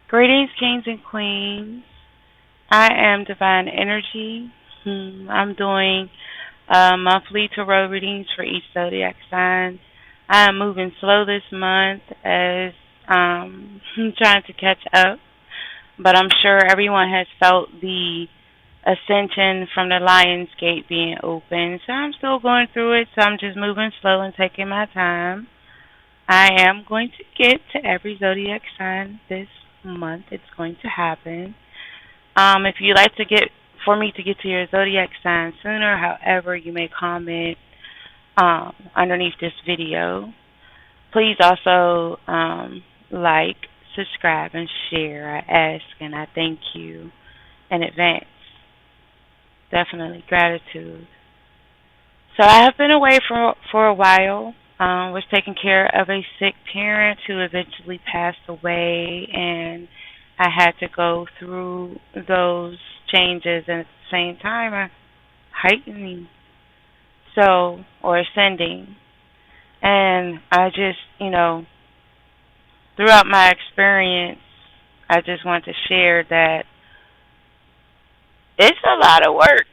Greetings, kings and queens. I am Divine Energy. I'm doing monthly tarot readings for each zodiac sign. I am moving slow this month as I'm trying to catch up, but I'm sure everyone has felt the ascension from the Lion's Gate being open. So I'm still going through it, so I'm just moving slow and taking my time. I am going to get to every zodiac sign this month. It's going to happen. If you'd like to get for me to get to your zodiac sign sooner, however, you may comment underneath this video. Please also like, subscribe, and share. I ask and I thank you in advance. Definitely gratitude. So I have been away for a while. Was taking care of a sick parent who eventually passed away, and I had to go through those changes, and at the same time, heightening, or ascending. And I just, throughout my experience, I just want to share that it's a lot of work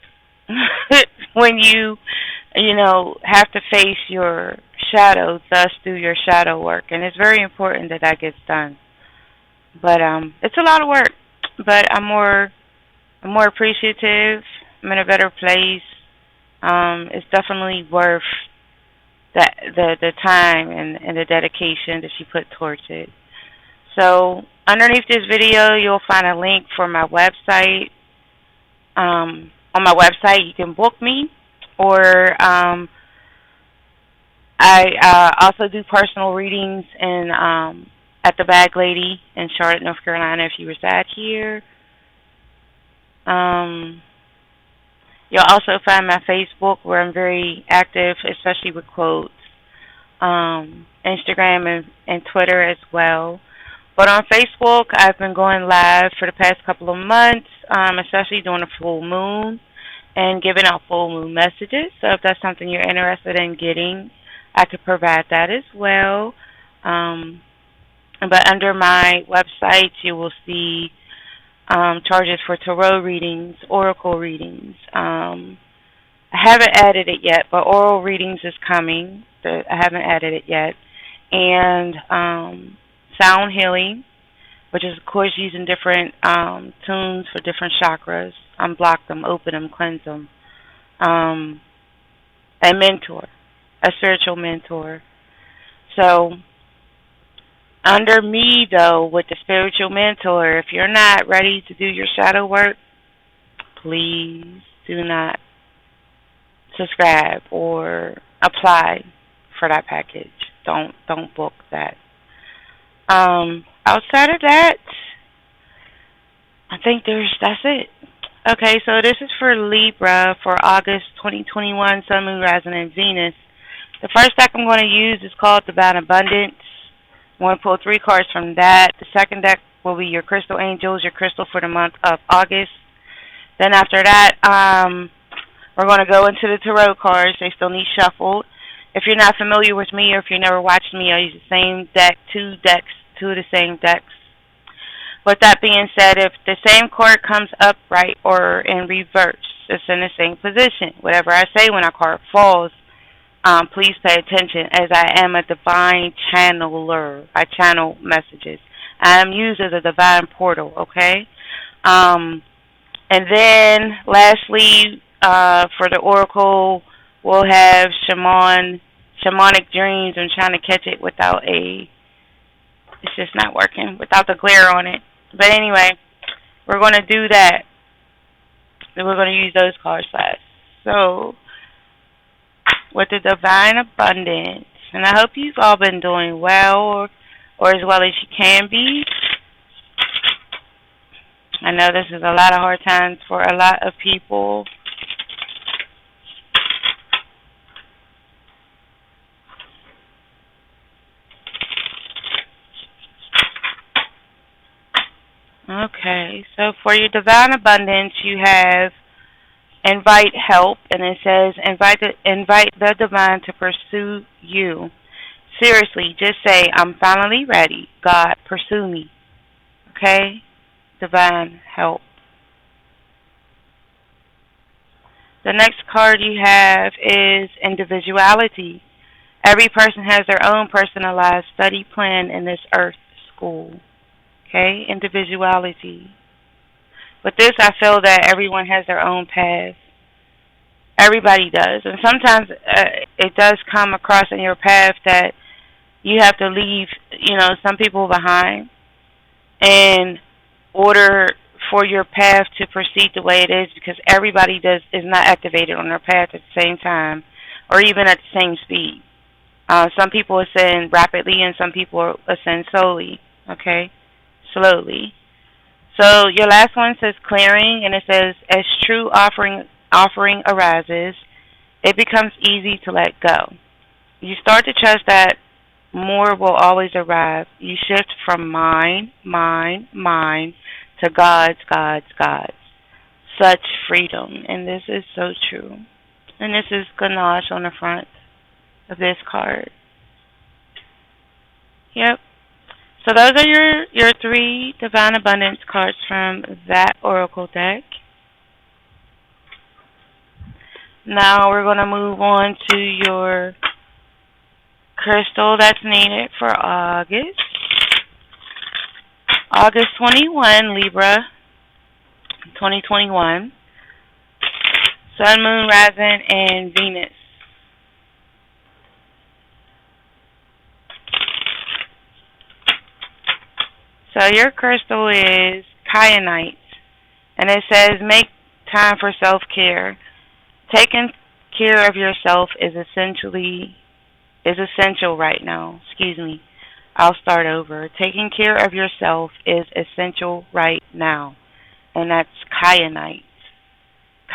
when have to face your shadow, thus do your shadow work. And it's very important that that gets done. But it's a lot of work. But I'm more appreciative. I'm in a better place. It's definitely worth the time and the dedication that she put towards it. So underneath this video, you'll find a link for my website. On my website, you can book me, or I also do personal readings at the Bag Lady in Charlotte, North Carolina. If you reside here, you'll also find my Facebook where I'm very active, especially with quotes. Instagram and Twitter as well. But on Facebook, I've been going live for the past couple of months, especially during a full moon, and giving out full moon messages. So if that's something you're interested in getting, I could provide that as well. But under my website, you will see charges for tarot readings, oracle readings. I haven't added it yet, but oral readings is coming. I haven't added it yet. And sound healing, which is, of course, using different tunes for different chakras. Unblock them, open them, cleanse them. A mentor, a spiritual mentor. So under me, though, with the spiritual mentor, if you're not ready to do your shadow work, please do not subscribe or apply for that package. Don't book that. Outside of that, I think that's it. Okay, so this is for Libra for August 2021, Sun, Moon, Rising, and Venus. The first deck I'm going to use is called Divine Abundance. I'm going to pull 3 cards from that. The second deck will be your Crystal Angels, your crystal for the month of August. Then after that, we're going to go into the tarot cards. They still need shuffled. If you're not familiar with me, or if you never watched me, I use the same deck, two of the same decks. With that being said, if the same card comes upright or in reverse, it's in the same position. Whatever I say when a card falls, please pay attention, as I am a divine channeler. I channel messages. I am used as a divine portal, okay? And then, lastly, for the oracle, we'll have shamanic dreams. I'm trying to catch it without it's just not working, without the glare on it. But anyway, we're going to do that. Then we're going to use those cards last. So, with the divine abundance, and I hope you've all been doing well, or as well as you can be. I know this is a lot of hard times for a lot of people. Okay, so for your divine abundance, you have invite help, and it says invite the divine to pursue you. Seriously, just say, I'm finally ready. God, pursue me. Okay? Divine help. The next card you have is individuality. Every person has their own personalized study plan in this earth school. Okay? Individuality. With this, I feel that everyone has their own path. Everybody does. And sometimes it does come across in your path that you have to leave, some people behind in order for your path to proceed the way it is, because everybody is not activated on their path at the same time or even at the same speed. Some people ascend rapidly and some people ascend slowly. Okay? Slowly. So your last one says clearing, and it says, as true offering arises, it becomes easy to let go. You start to trust that more will always arrive. You shift from mine, to God's, God's, God's. Such freedom, and this is so true. And this is Ganesh on the front of this card. Yep. So those are your 3 Divine Abundance cards from that Oracle deck. Now we're going to move on to your crystal that's needed for August. August 21, Libra, 2021. Sun, Moon, Rising, and Venus. So your crystal is kyanite, and it says make time for self-care. Taking care of yourself is essential right now. Excuse me. I'll start over. Taking care of yourself is essential right now, and that's kyanite.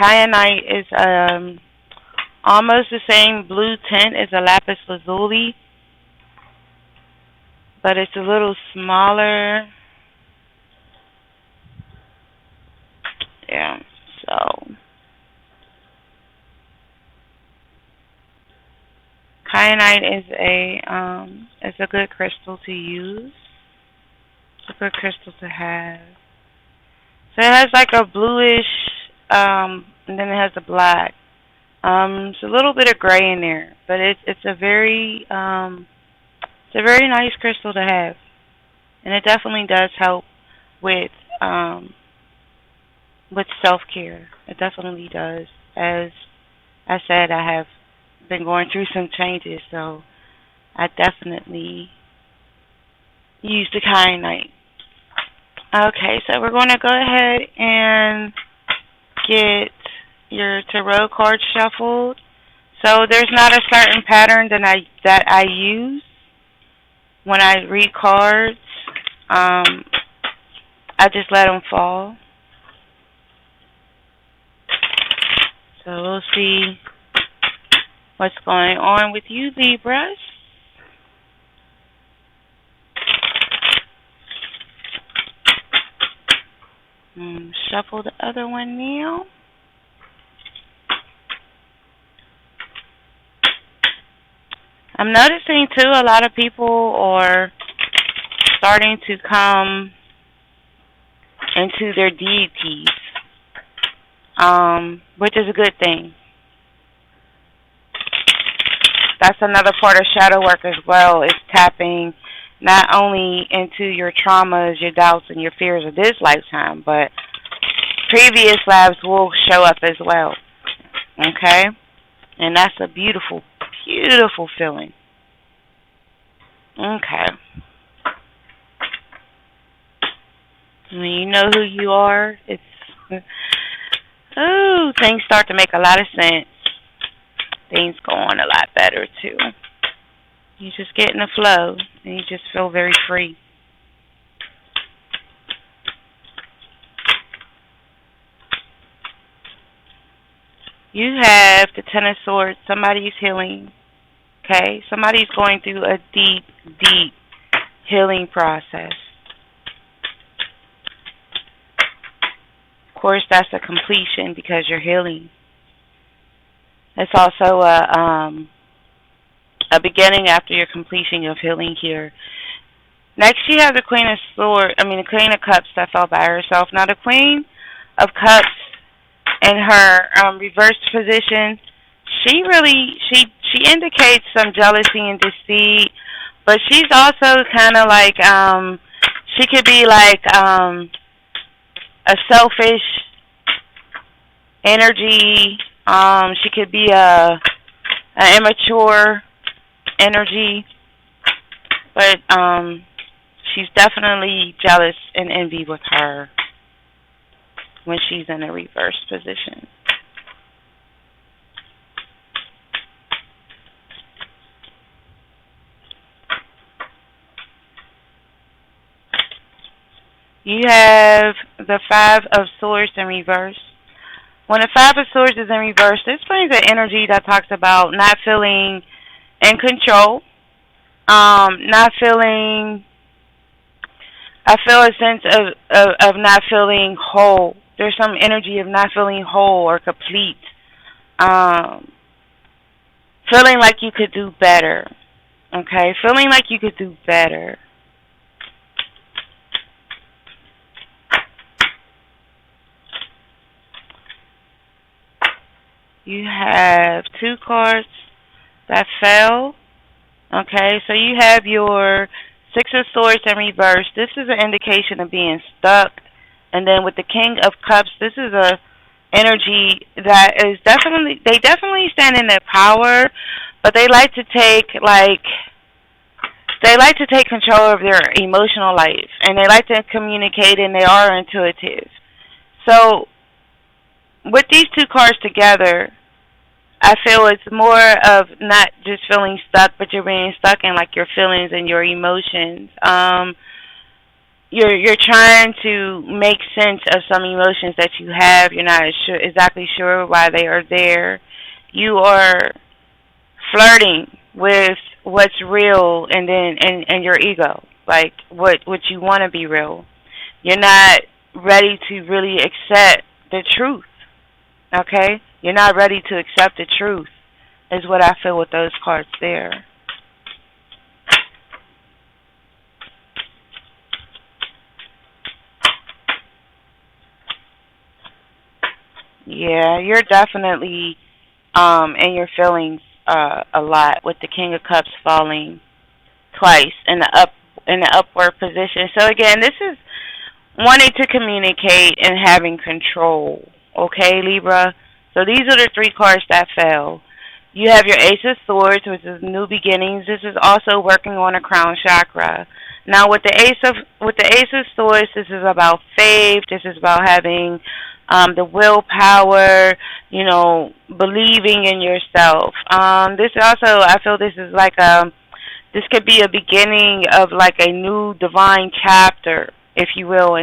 Kyanite is almost the same blue tint as a lapis lazuli, but it's a little smaller. Yeah, so kyanite is a good crystal to use. It's a good crystal to have. So it has like a bluish, and then it has a black. It's a little bit of gray in there, but it's a very nice crystal to have, and it definitely does help with self-care. It definitely does. As I said, I have been going through some changes, so I definitely use the kyanite. Okay, so we're going to go ahead and get your tarot cards shuffled. So there's not a certain pattern that I use when I read cards. I just let them fall. So we'll see what's going on with you, Libras. Shuffle the other one now. I'm noticing too, a lot of people are starting to come into their deities, which is a good thing. That's another part of shadow work as well, is tapping not only into your traumas, your doubts, and your fears of this lifetime, but previous lives will show up as well. Okay? And that's a beautiful, beautiful feeling. Okay. When you know who you are, things start to make a lot of sense. Things go on a lot better too. You just get in the flow and you just feel very free. You have the Ten of Swords. Somebody's healing. Okay? Somebody's going through a deep, deep healing process. Of course, that's a completion because you're healing. It's also a beginning after your completion of healing here. Next, she has the the Queen of Cups that fell by herself. Now, the Queen of Cups in her reversed position, she indicates some jealousy and deceit, but she's also kind of like she could be like a selfish energy. She could be a immature energy, but she's definitely jealous and envy with her when she's in a reverse position. You have the Five of Swords in reverse. When the Five of Swords is in reverse, this brings an energy that talks about not feeling in control, not feeling. I feel a sense of not feeling whole. There's some energy of not feeling whole or complete. Um, Feeling like you could do better. Okay? Feeling like you could do better. You have two cards that fell. Okay, so you have your Six of Swords in reverse. This is an indication of being stuck. And then with the King of Cups, this is a energy that is they definitely stand in their power, but they like to take control of their emotional life, and they like to communicate, and they are intuitive. So with these two cards together, I feel it's more of not just feeling stuck, but you're being stuck in like your feelings and your emotions. You're trying to make sense of some emotions that you have. You're not exactly sure why they are there. You are flirting with what's real and your ego, like what you want to be real. You're not ready to really accept the truth. Okay? You're not ready to accept the truth, is what I feel with those cards there. Yeah, you're definitely in your feelings a lot with the King of Cups falling twice in the upward position. So again, this is wanting to communicate and having control. Okay, Libra? So these are the three cards that fell. You have your Ace of Swords, which is new beginnings. This is also working on a crown chakra. Now with the Ace of Swords, this is about faith. This is about having the willpower, believing in yourself. This also, I feel this is like this could be a beginning of like a new divine chapter, if you will,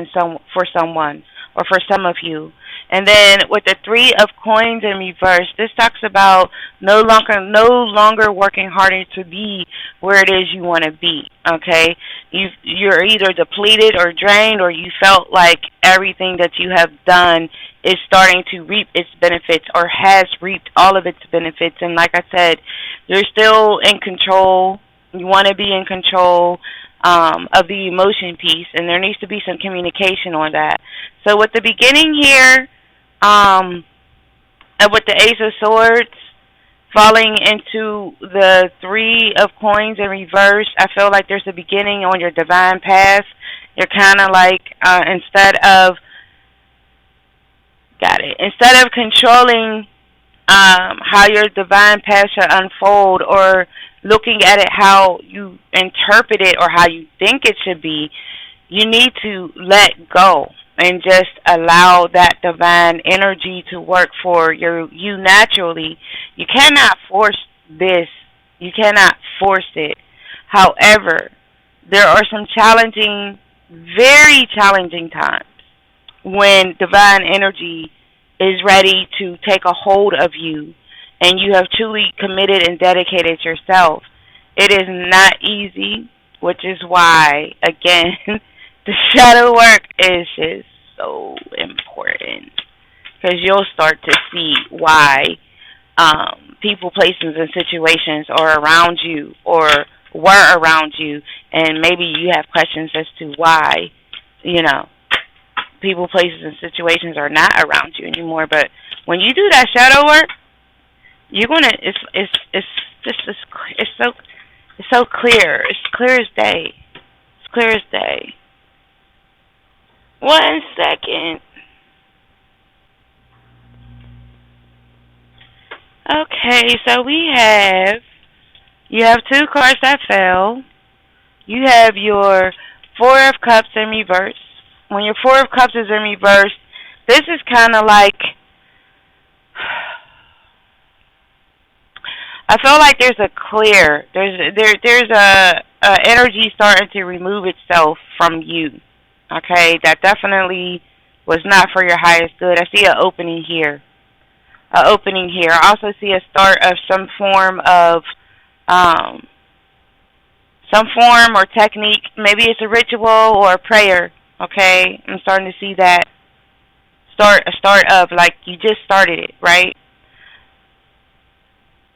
for someone or for some of you. And then with the Three of Coins in reverse, this talks about no longer working harder to be where it is you want to be. Okay, you're either depleted or drained, or you felt like everything that you have done is starting to reap its benefits or has reaped all of its benefits. And like I said, you're still in control. You want to be in control of the emotion piece, and there needs to be some communication on that. So with the beginning here, and with the Ace of Swords falling into the Three of Coins in reverse, I feel like there's a beginning on your divine path. You're kind of like instead of controlling how your divine path should unfold, or looking at it how you interpret it or how you think it should be, you need to let go and just allow that divine energy to work for you naturally. You cannot force this. You cannot force it. However, there are some very challenging times when divine energy is ready to take a hold of you and you have truly committed and dedicated yourself. It is not easy, which is why, again, the shadow work is just so important, because you'll start to see why people, places, and situations are around you or were around you and maybe you have questions as to why, you know, people, places, and situations are not around you anymore. But when you do that shadow work, you're gonna. It's just it's so clear. It's clear as day. It's clear as day. 1 second. Okay, so you have two cards that fell. You have your Four of Cups in reverse. When your Four of Cups is in reverse, this is kind of like, I feel like there's a energy starting to remove itself from you. Okay, that definitely was not for your highest good. I see an opening here. I also see a start of um, some form or technique. Maybe it's a ritual or a prayer. Okay, I'm starting to see that a start of, like, you just started it, right?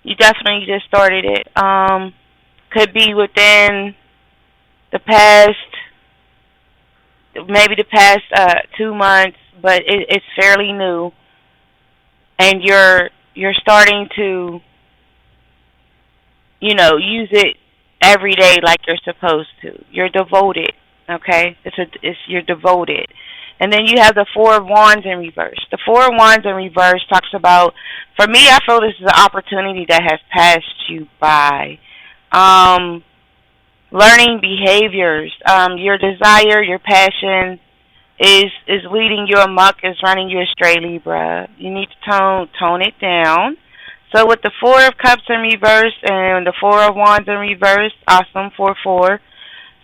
You definitely just started it. Could be within the past, maybe the past 2 months, but it's fairly new, and you're starting to, use it every day like you're supposed to. You're devoted, okay? You're devoted. And then you have the Four of Wands in reverse. The Four of Wands in reverse talks about, for me, I feel this is an opportunity that has passed you by. Learning behaviors, your desire, your passion is leading you amok, is running you astray, Libra. You need to tone it down. So with the Four of Cups in reverse and the Four of Wands in reverse, awesome, 4-4.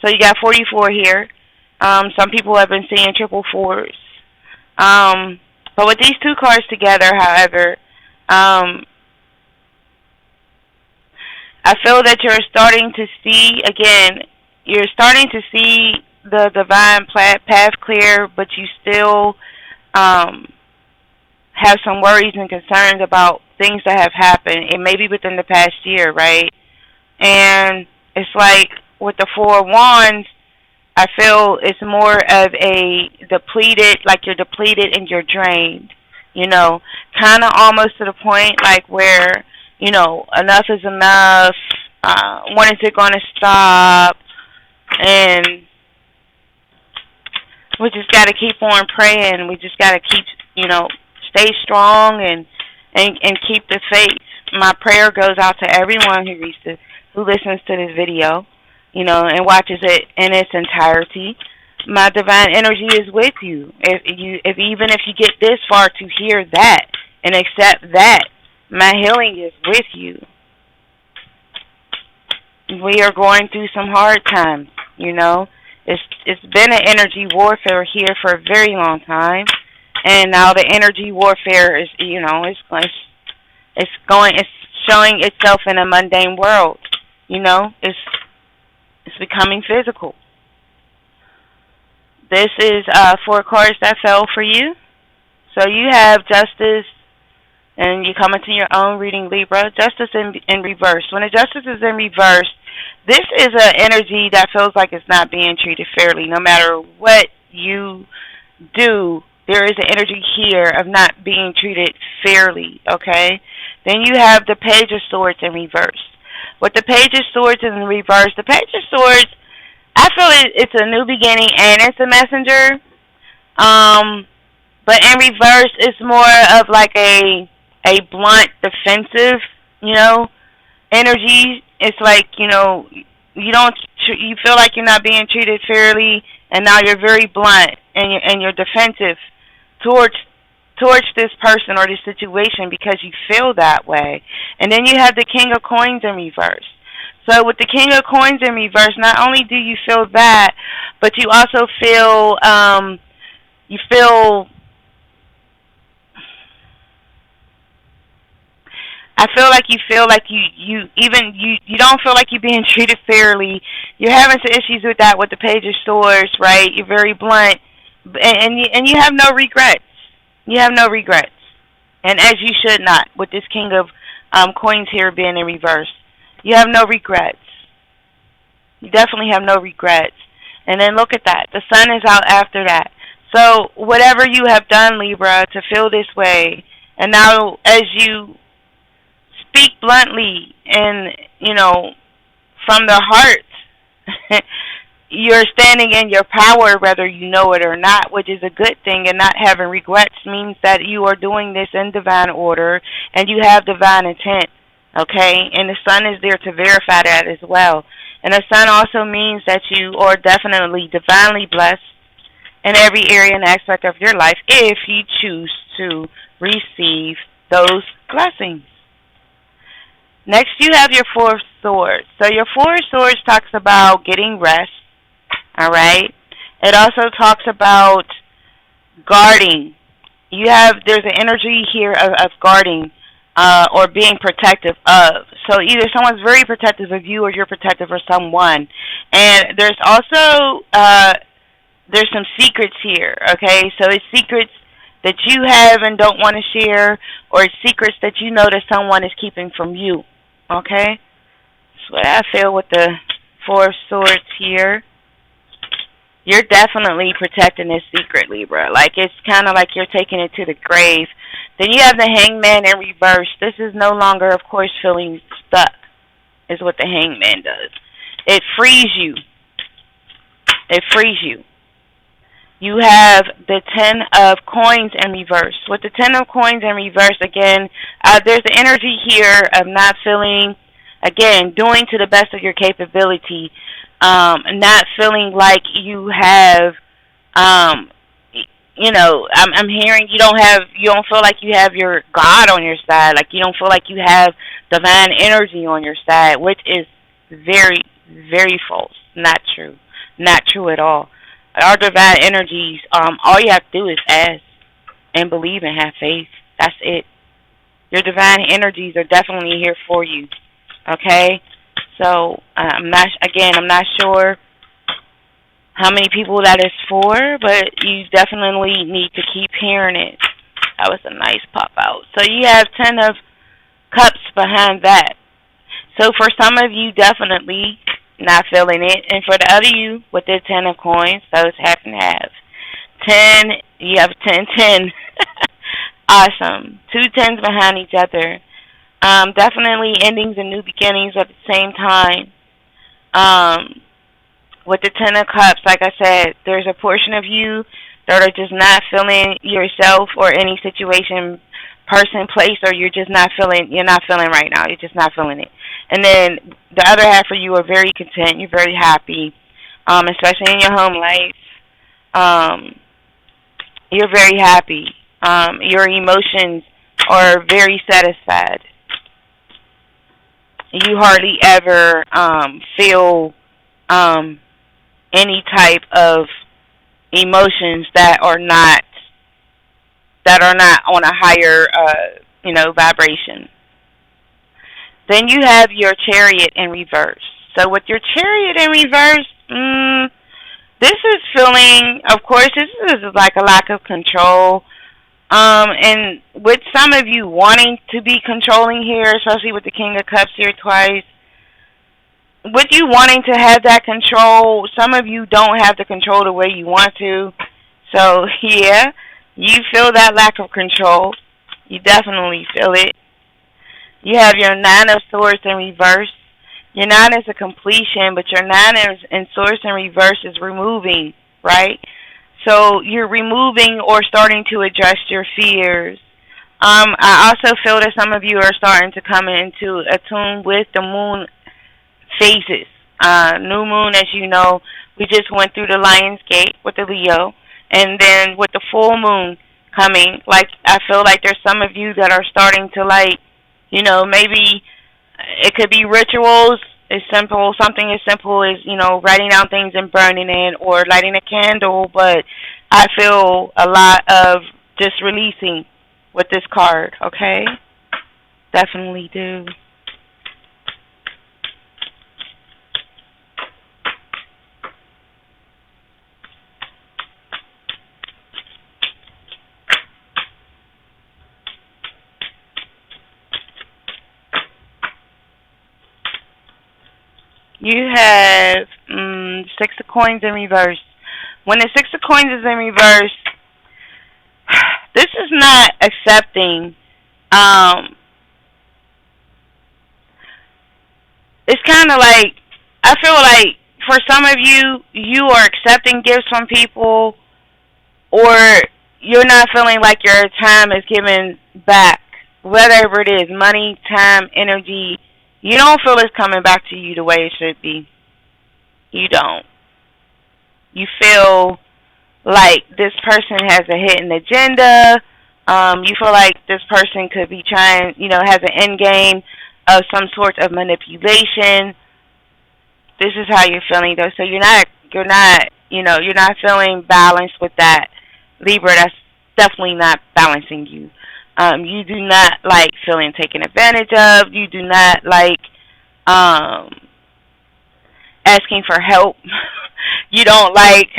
So you got 44 here. Some people have been seeing triple fours. But with these two cards together, however, I feel that you're starting to see, again, the divine path clear, but you still have some worries and concerns about things that have happened. It may be within the past year, right? And it's like with the Four of Wands, I feel it's more of a depleted, like you're depleted and you're drained, kind of almost to the point like where, enough is enough. When is it going to stop? And we just got to keep on praying. We just got to keep, stay strong and keep the faith. My prayer goes out to everyone who listens to this video, and watches it in its entirety. My divine energy is with you. Even if you get this far to hear that and accept that, my healing is with you. We are going through some hard times, It's been an energy warfare here for a very long time, and now the energy warfare is, it's showing itself in a mundane world. It's becoming physical. This is 4 cards that fell for you. So you have Justice, and you come into your own reading, Libra. Justice in reverse. When the Justice is in reverse, this is an energy that feels like it's not being treated fairly. No matter what you do, there is an energy here of not being treated fairly, okay? Then you have the Page of Swords in reverse. With the Page of Swords in reverse, the Page of Swords, I feel it's a new beginning and it's a messenger. But in reverse, it's more of like a blunt, defensive, energy. It's like, you feel like you're not being treated fairly, and now you're very blunt and you're defensive towards this person or this situation because you feel that way. And then you have the King of Coins in reverse. So with the King of Coins in reverse, not only do you feel that, but you also feel I feel like you don't feel like you're being treated fairly. You're having some issues with that with the Page of Swords, right? You're very blunt, and you have no regrets. You have no regrets, and as you should not with this King of Coins here being in reverse. You have no regrets. You definitely have no regrets. And then look at that. The sun is out after that. So whatever you have done, Libra, to feel this way, and now as you speak bluntly and, from the heart, you're standing in your power whether you know it or not, which is a good thing, and not having regrets means that you are doing this in divine order and you have divine intent, okay? And the sun is there to verify that as well. And the sun also means that you are definitely divinely blessed in every area and aspect of your life if you choose to receive those blessings. Next, you have your Four of Swords. So your Four of Swords talks about getting rest, all right? It also talks about guarding. There's an energy here of guarding or being protective of. So either someone's very protective of you or you're protective of someone. And there's also, there's some secrets here, okay? So it's secrets that you have and don't want to share, or it's secrets that you know that someone is keeping from you, okay? That's what I feel with the Four of Swords here. You're definitely protecting this secret, Libra. Like, it's kind of like you're taking it to the grave. Then you have the Hangman in reverse. This is no longer, of course, feeling stuck, is what the Hangman does. It frees you. It frees you. You have the Ten of Coins in reverse. With the Ten of Coins in reverse, again, there's the energy here of not feeling, again, doing to the best of your capability, not feeling like you have, I'm hearing you don't feel like you have your God on your side, like you don't feel like you have divine energy on your side, which is very, very false. Not true. Not true at all. Our divine energies, all you have to do is ask and believe and have faith. That's it. Your divine energies are definitely here for you. Okay? So, I'm not sure how many people that is for, but you definitely need to keep hearing it. That was a nice pop out. So you have 10 of Cups behind that. So for some of you, definitely not feeling it. And for the other you, with the 10 of Coins, so it's half and half. 10, you have 10, 10. Awesome. Two tens behind each other. Definitely endings and new beginnings at the same time. With the Ten of Cups, like I said, there's a portion of you that are just not feeling yourself or any situation, person, place, or you're not feeling right now. You're just not feeling it. And then the other half of you are very content. You're very happy, especially in your home life. You're very happy. Your emotions are very satisfied. You hardly ever feel any type of emotions that are not on a higher vibration. Then you have your Chariot in reverse. So with your Chariot in reverse, this is feeling, of course, this is like a lack of control. And with some of you wanting to be controlling here, especially with the King of Cups here twice, with you wanting to have that control, some of you don't have the control the way you want to. So, yeah, you feel that lack of control. You definitely feel it. You have your Nine of Swords in reverse. Your 9 is a completion, but your 9 in Swords in reverse is removing, right? So you're removing or starting to address your fears. I also feel that some of you are starting to come into attune with the moon phases. New moon, as you know, we just went through the Lion's Gate with the Leo. And then with the full moon coming, like, I feel like there's some of you that are starting to, like, maybe it could be rituals. It's simple. Something as simple as, writing down things and burning it or lighting a candle. But I feel a lot of just releasing with this card, okay? Definitely do. You have Six of Coins in reverse. When the Six of Coins is in reverse, this is not accepting. It's kind of like, I feel like for some of you, you are accepting gifts from people, or you're not feeling like your time is given back. Whatever it is, money, time, energy, you don't feel it's coming back to you the way it should be. You don't. You feel like this person has a hidden agenda. You feel like this person could be trying, has an end game of some sort of manipulation. This is how you're feeling though. So you're not feeling balanced with that, Libra. That's definitely not balancing you. You do not like feeling taken advantage of. You do not like asking for help. You don't like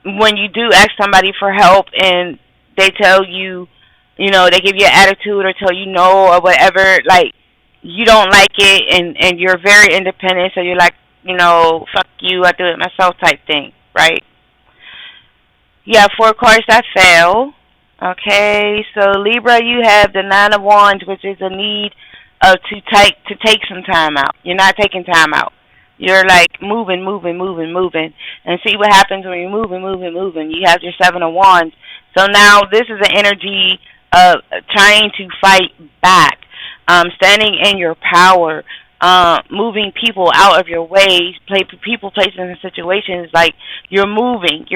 when you do ask somebody for help and they tell you, they give you an attitude or tell you no or whatever, like, you don't like it, and you're very independent, so you're like, fuck you, I do it myself type thing, right? Yeah, 4 cards that fail. Okay, so Libra, you have the Nine of Wands, which is a need to take some time out. You're not taking time out. You're like moving, and see what happens when you're moving. You have your Seven of Wands. So now this is an energy of trying to fight back, standing in your power, moving people out of your way, people, places, and situations. Like you're moving,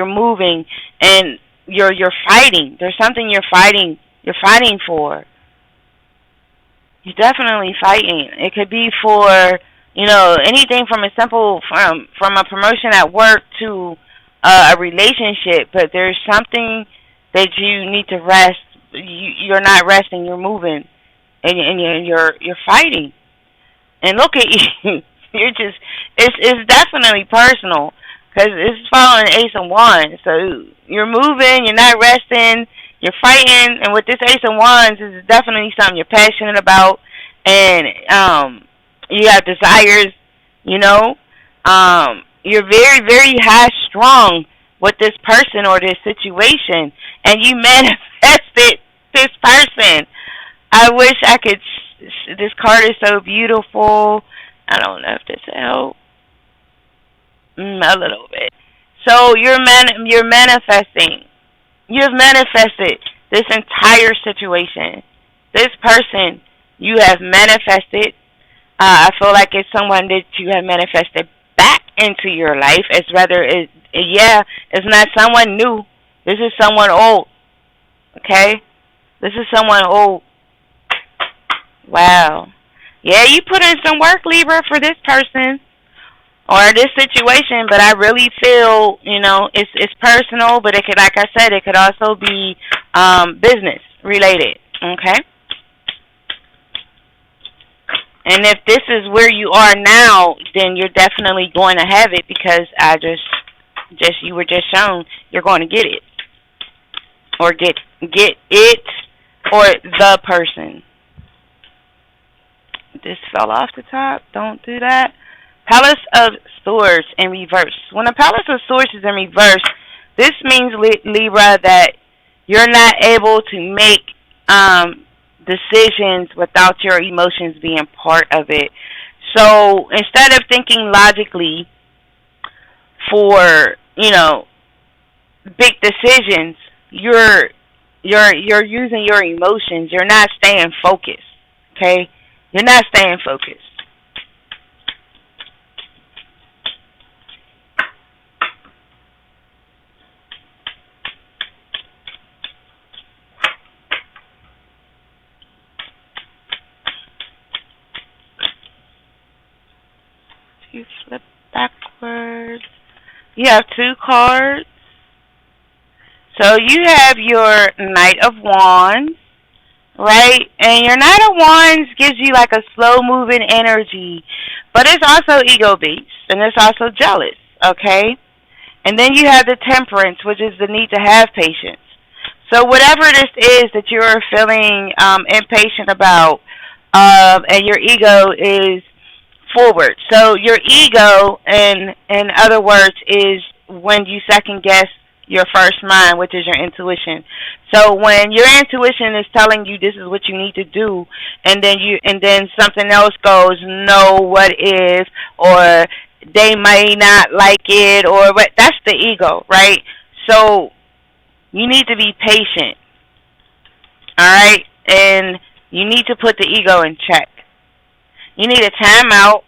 and you're fighting. There's something you're fighting. You're fighting for. You're definitely fighting. It could be for anything from a simple from a promotion at work to a relationship. But there's something that you need to rest. You're not resting. You're moving, and you're fighting. And look at you. You're just it's definitely personal because it's following Ace of Wands. So you're moving. You're not resting. You're fighting, and with this Ace of Wands, this is definitely something you're passionate about, and you have desires. You're very, very high strung with this person or this situation, and you manifested this person. I wish I could. This card is so beautiful. I don't know if this helps. A little bit. So you're manifesting. You've manifested this entire situation. This person you have manifested. I feel like it's someone that you have manifested back into your life. It's not someone new. This is someone old. Okay? This is someone old. Wow. Yeah, you put in some work, Libra, for this person or this situation, but I really feel, it's personal, but it could, like I said, it could also be business related. Okay? And if this is where you are now, then you're definitely going to have it because you were just shown you're going to get it. Or get it or the person. This fell off the top. Don't do that. Palace of Swords in reverse. When a Palace of Swords is in reverse, this means, Libra, that you're not able to make decisions without your emotions being part of it. So instead of thinking logically for big decisions, you're using your emotions. You're not staying focused. Okay, you're not staying focused. You flip backwards. You have 2 cards. So you have your Knight of Wands, right? And your Knight of Wands gives you like a slow-moving energy, but it's also ego-based, and it's also jealous, okay? And then you have the Temperance, which is the need to have patience. So whatever this is that you're feeling impatient about, and your ego is forward. So your ego, in other words, is when you second guess your first mind, which is your intuition. So when your intuition is telling you this is what you need to do, and then something else goes, no, what if, or they may not like it, or what, that's the ego, right? So you need to be patient, all right? And you need to put the ego in check. You need a timeout,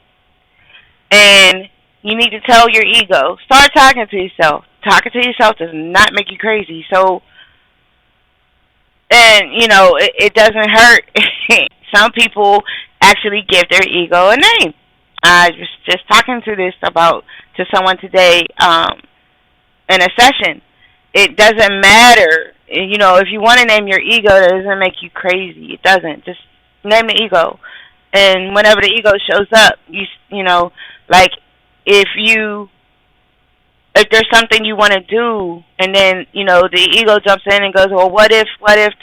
and you need to tell your ego, start talking to yourself. Talking to yourself does not make you crazy. So, and it doesn't hurt. Some people actually give their ego a name. I was just talking to someone today in a session. It doesn't matter. If you want to name your ego, that doesn't make you crazy. It doesn't. Just name the ego. And whenever the ego shows up, like if there's something you want to do, and then the ego jumps in and goes, well, what if this,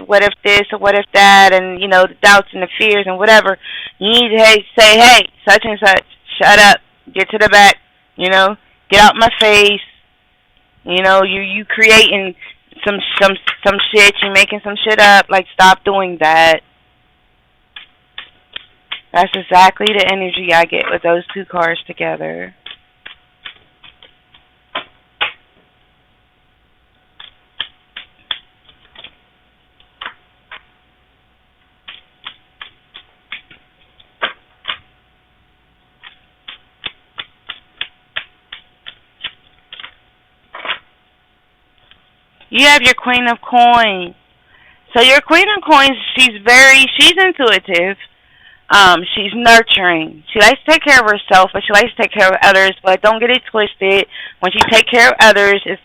or what if that, and the doubts and the fears and whatever. You need to say, hey, such and such, shut up, get to the back, get out my face. You creating some shit, you making some shit up. Like, stop doing that. That's exactly the energy I get with those two cards together. You have your Queen of Coins. So your Queen of Coins, she's intuitive. She's nurturing. She likes to take care of herself, but she likes to take care of others. But don't get it twisted. When she takes care of others, if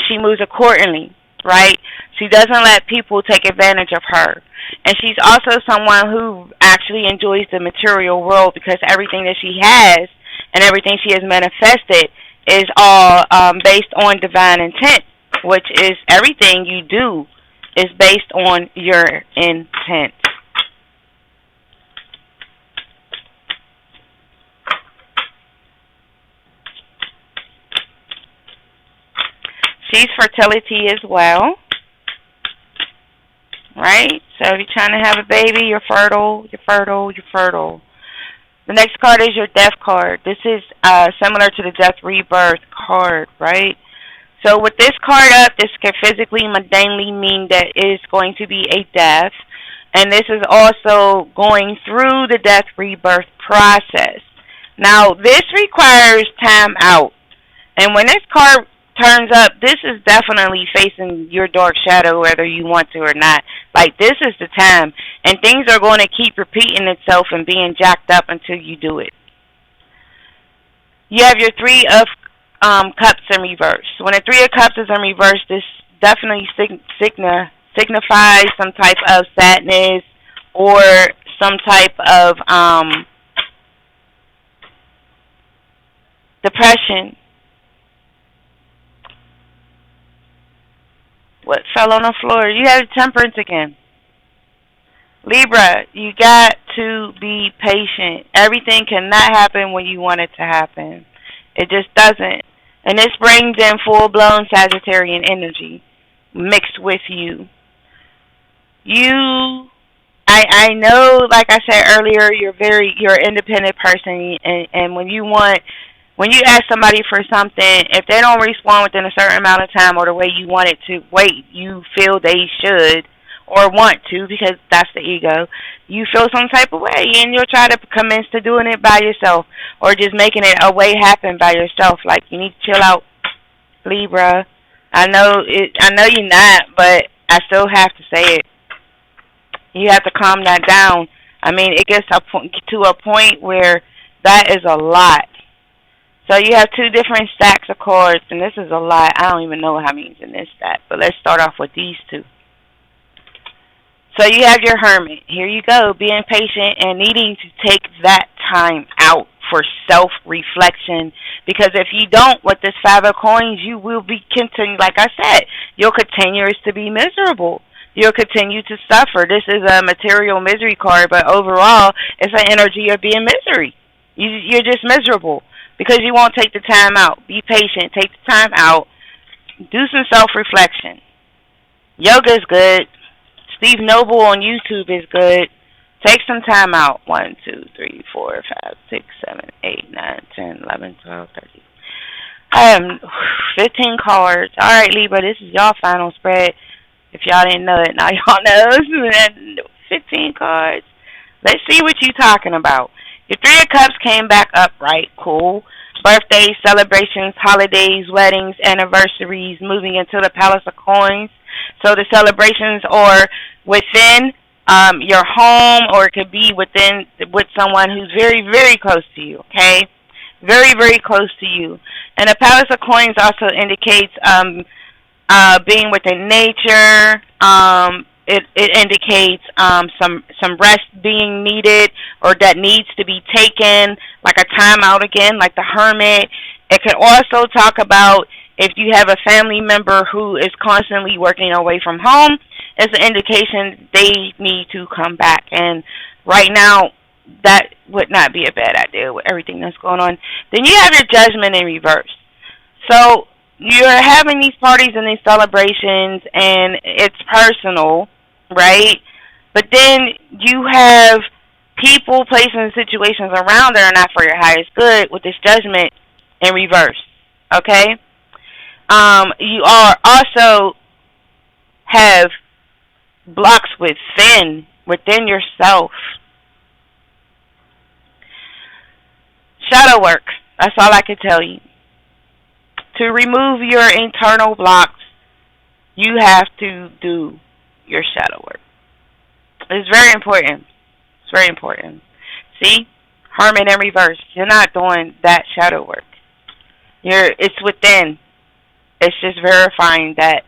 she moves accordingly, right? She doesn't let people take advantage of her. And she's also someone who actually enjoys the material world, because everything that she has and everything she has manifested is all based on divine intent, which is everything you do is based on your intent. She's fertility as well, right? So if you're trying to have a baby, you're fertile, you're fertile, you're fertile. The next card is your death card. This is similar to the death rebirth card, right? So with this card up, this can physically, mundanely mean that it is going to be a death. And this is also going through the death rebirth process. Now, this requires time out. And when this card turns up, this is definitely facing your dark shadow, whether you want to or not. Like, this is the time. And things are going to keep repeating itself and being jacked up until you do it. You have your Three of Cups in reverse. When the Three of Cups is in reverse, this definitely signifies some type of sadness or some type of depression. What fell on the floor? You have Temperance again. Libra, you got to be patient. Everything cannot happen when you want it to happen. It just doesn't. And this brings in full-blown Sagittarian energy mixed with you. I know, like I said earlier, you're an independent person, and when you ask somebody for something, if they don't respond within a certain amount of time or the way you want it to wait, you feel they should or want to, because that's the ego. You feel some type of way, and you'll try to commence to doing it by yourself or just making it a way happen by yourself. Like, you need to chill out, Libra. I know you're not, but I still have to say it. You have to calm that down. I mean, it gets to a point where that is a lot. So you have two different stacks of cards, and this is a lot. I don't even know how many's in this stack, but let's start off with these two. So you have your Hermit. Here you go, being patient and needing to take that time out for self-reflection. Because if you don't, with this Five of Coins, you will be continuing, like I said, you'll continue to be miserable. You'll continue to suffer. This is a material misery card, but overall, it's an energy of being misery. You're just miserable because you won't take the time out. Be patient. Take the time out. Do some self-reflection. Yoga is good. Steve Noble on YouTube is good. Take some time out. 1, 2, 3, 4, 5, 6, 7, 8, 9, 10, 11, 12, 13. I have 15 cards. All right, Libra, this is y'all final spread. If y'all didn't know it, now y'all know. 15 cards. Let's see what you're talking about. Your Three of Cups came back up, right? Cool. Birthdays, celebrations, holidays, weddings, anniversaries, moving into the Palace of Coins. So the celebrations are within your home, or it could be with someone who's very, very close to you, okay? Very, very close to you. And the Palace of Coins also indicates being within nature. It indicates some rest being needed, or that needs to be taken, like a time out again, like the hermit. It could also talk about if you have a family member who is constantly working away from home. It's an indication they need to come back. And right now, that would not be a bad idea with everything that's going on. Then you have your Judgment in reverse. So you're having these parties and these celebrations, and it's personal, right? But then you have people, places, and situations around that are not for your highest good with this Judgment in reverse, okay? You are also have blocks within yourself. Shadow work. That's all I can tell you. To remove your internal blocks, you have to do your shadow work. It's very important. It's very important. See? Hermit in reverse. You're not doing that shadow work. It's within. It's just verifying that,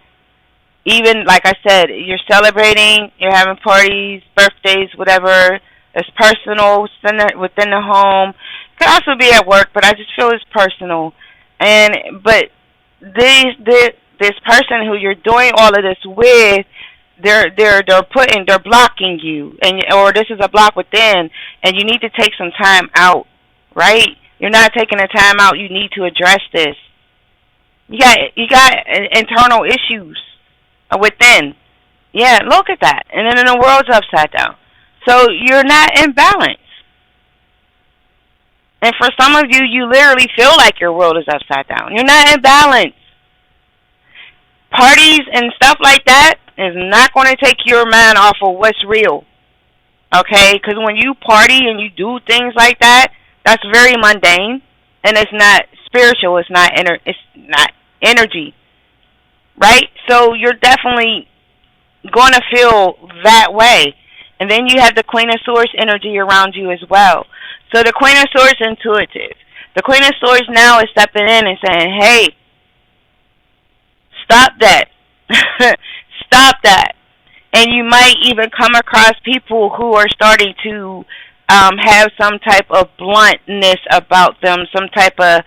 even like I said, you're celebrating, you're having parties, birthdays, whatever. It's personal within the home. It could also be at work, but I just feel it's personal. But this person who you're doing all of this with, they're blocking you, or this is a block within, and you need to take some time out, right? You're not taking the time out. You need to address this. You got internal issues within. Yeah, look at that. And then the world's upside down. So you're not in balance. And for some of you, you literally feel like your world is upside down. You're not in balance. Parties and stuff like that is not going to take your mind off of what's real. Okay? Because when you party and you do things like that, that's very mundane. And it's not spiritual. It's not energy. Right? So you're definitely going to feel that way. And then you have the Queen of Swords energy around you as well. So the Queen of Swords is intuitive. The Queen of Swords now is stepping in and saying, hey, stop that. Stop that. And you might even come across people who are starting to have some type of bluntness about them, some type of,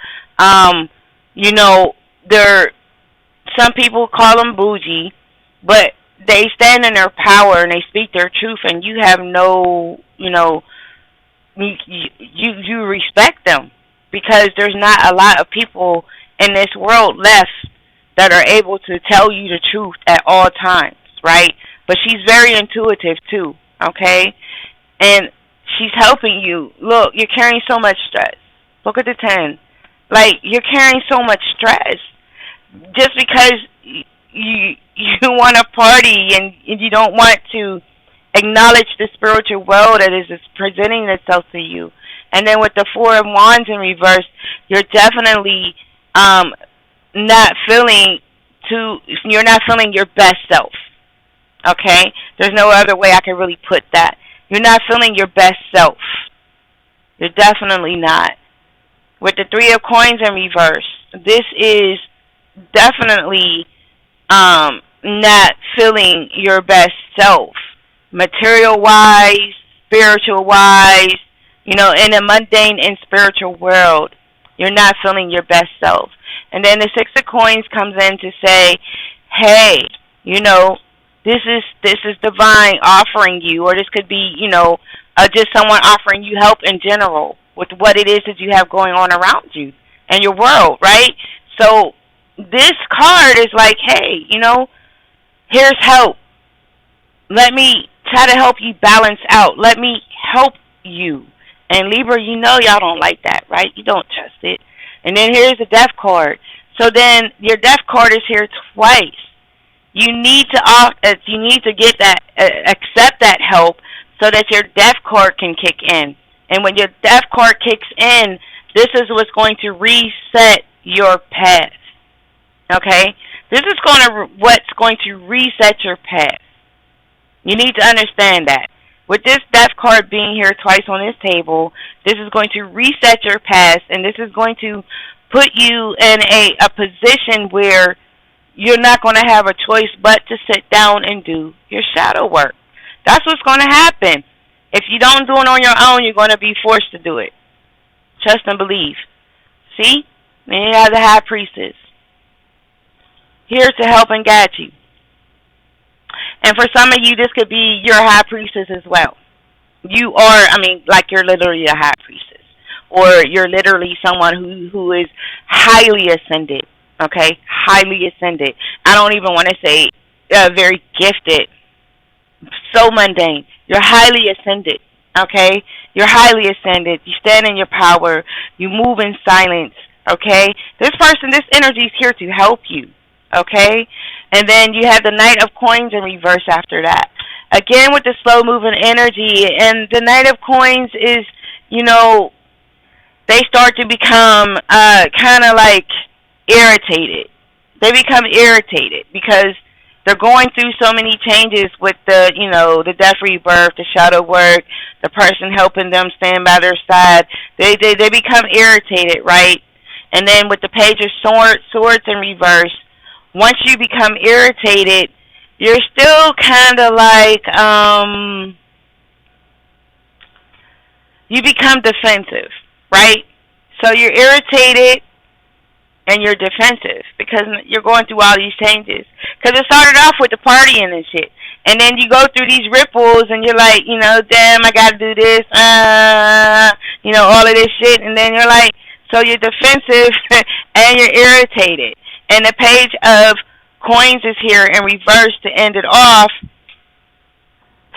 some people call them bougie, but they stand in their power and they speak their truth, and you have no, you respect them, because there's not a lot of people in this world left that are able to tell you the truth at all times, right? But she's very intuitive too, okay? And she's helping you. Look, you're carrying so much stress. Look at the 10. Like, you're carrying so much stress just because you want to party and you don't want to acknowledge the spiritual world that is presenting itself to you. And then with the Four of Wands in reverse, you're definitely not feeling your best self. Okay? There's no other way I can really put that. You're not feeling your best self. You're definitely not. With the Three of Coins in reverse, this is definitely not feeling your best self. Material-wise, spiritual-wise, in a mundane and spiritual world, you're not feeling your best self. And then the Six of Coins comes in to say, hey, this is divine offering you, or this could be, just someone offering you help in general. with what it is that you have going on around you and your world, right? So this card is like, hey, here's help. Let me try to help you balance out. Let me help you. And Libra, y'all don't like that, right? You don't trust it. And then here's the death card. So then your death card is here twice. You need to get that, accept that help so that your death card can kick in. And when your death card kicks in, this is what's going to reset your path. Okay? This is what's going to reset your path. You need to understand that. With this death card being here twice on this table, this is going to reset your past, and this is going to put you in a position where you're not going to have a choice but to sit down and do your shadow work. That's what's going to happen. If you don't do it on your own, you're going to be forced to do it. Trust and believe. See? And you have the High Priestess here to help and guide you. And for some of you, this could be your High Priestess as well. You are, you're literally a High Priestess. Or you're literally someone who is highly ascended. Okay? Highly ascended. I don't even want to say very gifted. So mundane. You're highly ascended. Okay? You're highly ascended. You stand in your power. You move in silence. Okay? This energy is here to help you. Okay? And then you have the Knight of Coins in reverse after that. Again, with the slow moving energy. And the Knight of Coins is, they start to become kind of like irritated. They become irritated because they're going through so many changes with the death rebirth, the shadow work, the person helping them stand by their side. They become irritated, right? And then with the Page of Swords in reverse, once you become irritated, you're still kind of like, you become defensive, right? So you're irritated and you're defensive because you're going through all these changes. Because it started off with the partying and shit. And then you go through these ripples and you're like, damn, I got to do this, all of this shit. And then you're like, so you're defensive and you're irritated. And the Page of Coins is here in reverse to end it off,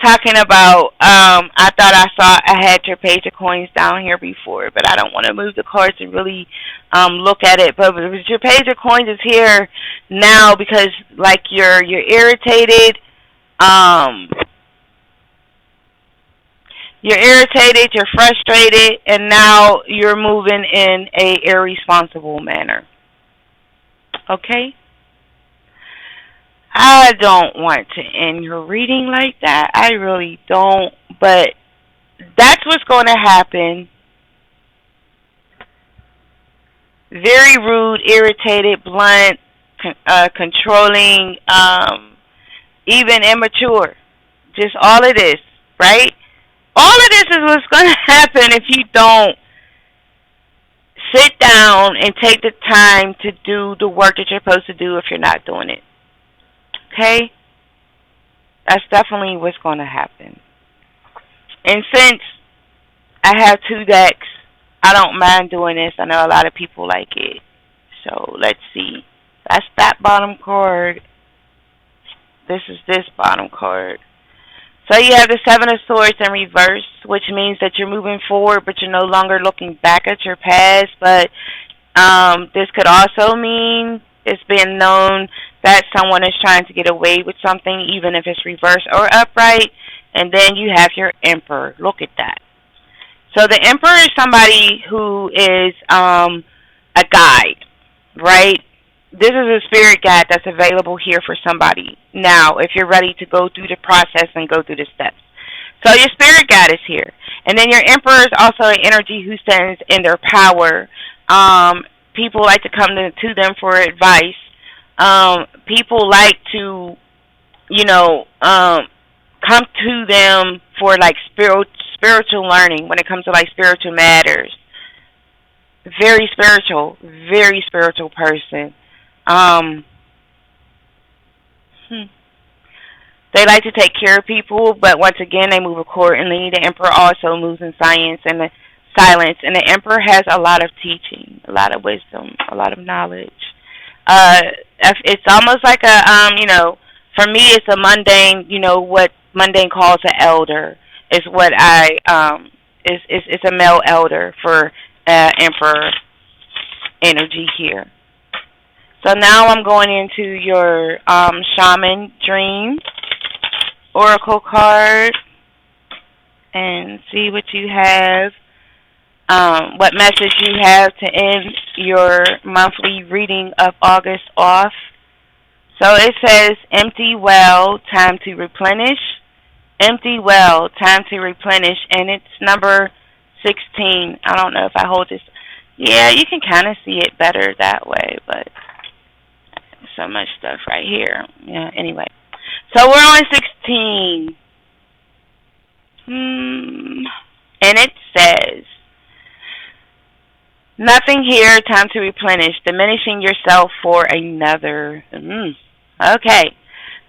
talking about, I thought I had your Page of Coins down here before, but I don't want to move the cards to really look at it. But your Page of Coins is here now because, like, you're irritated. You're irritated, you're frustrated, and now you're moving in a irresponsible manner. Okay? I don't want to end your reading like that. I really don't. But that's what's going to happen. Very rude, irritated, blunt, controlling, even immature. Just all of this, right? All of this is what's going to happen if you don't sit down and take the time to do the work that you're supposed to do if you're not doing it. Okay? That's definitely what's going to happen. And since I have 2 decks, I don't mind doing this. I know a lot of people like it. So let's see. That's that bottom card. This is this bottom card. So you have the Seven of Swords in reverse, which means that you're moving forward, but you're no longer looking back at your past. But this could also mean it's been known that someone is trying to get away with something, even if it's reverse or upright. And then you have your Emperor. Look at that. So the Emperor is somebody who is a guide, right? This is a spirit guide that's available here for somebody now if you're ready to go through the process and go through the steps. So your spirit guide is here. And then your Emperor is also an energy who stands in their power. People like to come to them for advice. People like to, come to them for like spiritual learning when it comes to like spiritual matters. Very spiritual person. They like to take care of people, but once again, they move accordingly. The Emperor also moves in science, and the silence. And the Emperor has a lot of teaching, a lot of wisdom, a lot of knowledge. It's almost like for me, it's a mundane, what mundane calls an elder is what it's a male elder for Emperor energy here. So now I'm going into your Shaman dream oracle card and see what you have, what message you have to end your monthly reading of August off. So it says, empty well, time to replenish. Empty well, time to replenish. And it's number 16. I don't know if I hold this. Yeah, you can kind of see it better that way, but so much stuff right here. Yeah, anyway. So we're on 16. And it says, nothing here, time to replenish, diminishing yourself for another. Okay.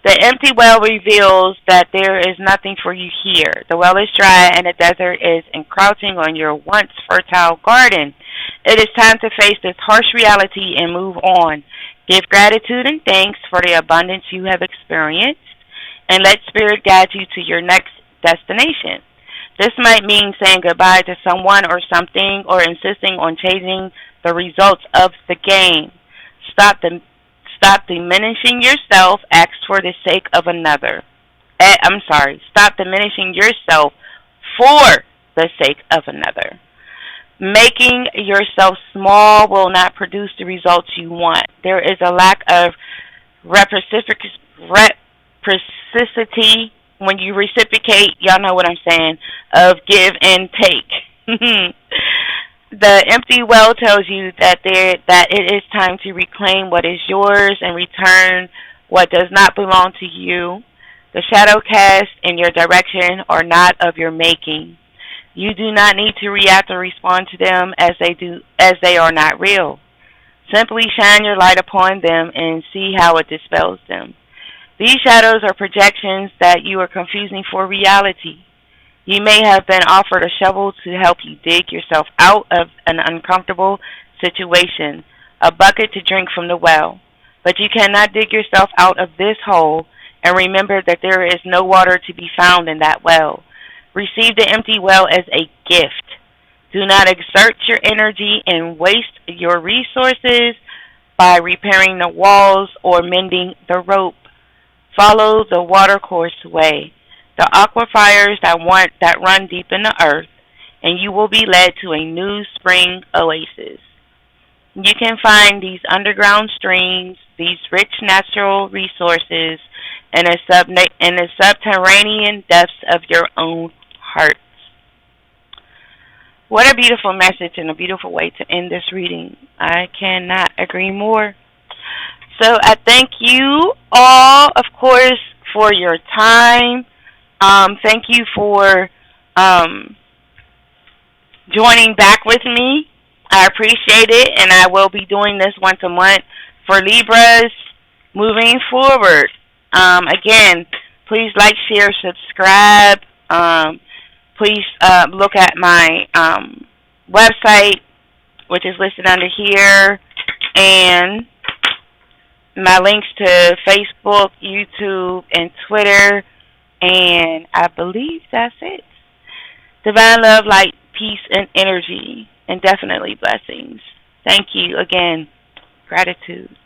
The empty well reveals that there is nothing for you here. The well is dry and the desert is encroaching on your once fertile garden. It is time to face this harsh reality and move on. Give gratitude and thanks for the abundance you have experienced, and let Spirit guide you to your next destination. This might mean saying goodbye to someone or something, or insisting on changing the results of the game. Stop diminishing yourself. Act for the sake of another. Stop diminishing yourself for the sake of another. Making yourself small will not produce the results you want. There is a lack of reciprocity when you reciprocate. Y'all know what I'm saying, of give and take. The empty well tells you that it is time to reclaim what is yours and return what does not belong to you. The shadow cast in your direction are not of your making. You do not need to react or respond to them as they are not real. Simply shine your light upon them and see how it dispels them. These shadows are projections that you are confusing for reality. You may have been offered a shovel to help you dig yourself out of an uncomfortable situation, a bucket to drink from the well. But you cannot dig yourself out of this hole, and remember that there is no water to be found in that well. Receive the empty well as a gift. Do not exert your energy and waste your resources by repairing the walls or mending the rope. Follow the watercourse way, the aquifers that run deep in the earth, and you will be led to a new spring oasis. You can find these underground streams, these rich natural resources, in the subterranean depths of your own heart. What a beautiful message and a beautiful way to end this reading. I cannot agree more. So I thank you all, of course, for your time. Thank you for joining back with me. I appreciate it, and I will be doing this once a month for Libras moving forward. Again, please like, share, subscribe. Please look at my website, which is listed under here, and my links to Facebook, YouTube, and Twitter, and I believe that's it. Divine love, light, peace, and energy, and definitely blessings. Thank you again. Gratitude.